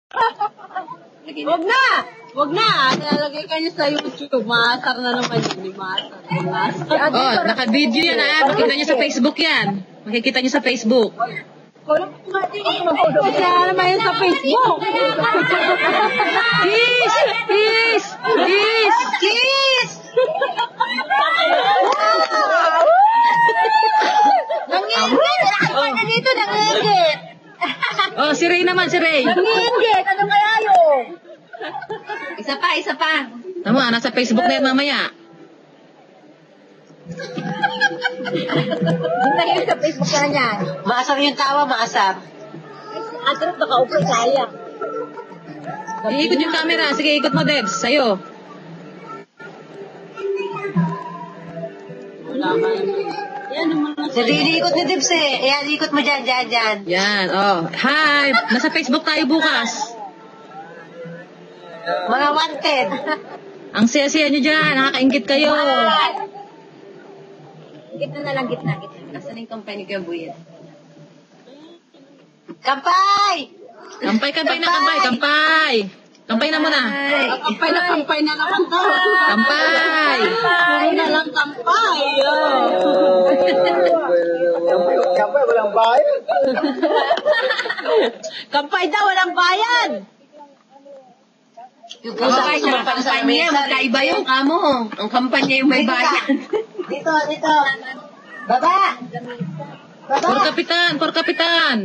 Wag na! Wag na! Nalalagay ka niya sa YouTube. Maasar na naman yun. Maasar. Oh, naka-video yan Makikita niyo sa Facebook yan. Makikita niyo sa Facebook. Kaya naman yun sa Facebook. Kiss! Kiss! Kiss! Kiss! Nangingit! Nakakita na dito, nangingit! Oh, si Ray naman, si Ray. Nangingit! Ano kaya yun? Isa pa. Tama, nasa Facebook na yan mamaya. Hindi yun sa Facebook na yan. Maasar yung tawa, maasar. Atras, nakaupo saya. Iikot yung camera. Sige, ikot mo, Debs. Sa'yo. Wala ka yan naman. Sige, ikot ni Dibs eh. Ayan, ikot mo dyan. Yan, oh. Hi! Nasa Facebook tayo bukas. Mga wanted. Ang siya-siya nyo dyan. Nakakaingit kayo. Gitna na lang, gitna. Nasaan yung kampay ni Gabuyet? Kampay! Kampay na muna. Kampay na naman to. Kampay! Puro na lang kampay. Kampay, walang bayan. Kampay daw, walang bayan. Yung kampanya, magkaiba yung kamo. Ang kampanya yung may bayan. Dito. Baba! Por kapitan!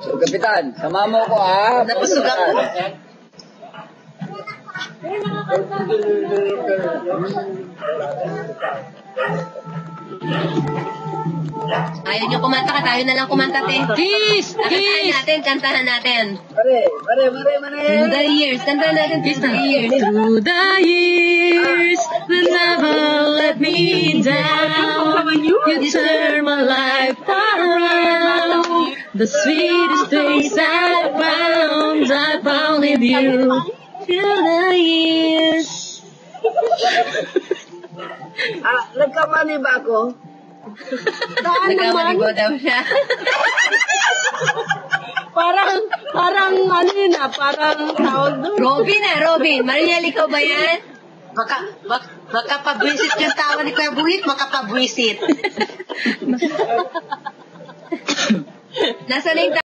So, Kapitan, sama mo ko Napusog ako. Ayaw nyo kumanta ka, tayo na lang kumanta, te. Kiss! Kiss! Kantahan natin. Mare. Through the years. Kantahan natin through the years. Through the years, they never let me down. You turn my life around. The sweetest days I found with you. Through the years. Nagkamali ba ako? Nagkamaligo daw siya. Parang ano yun parang tawag doon. Robin. Mariel, ikaw ba yan? Makapabwisit yung tawa ni Kuya Buhit, makapabwisit. Nasaan na yung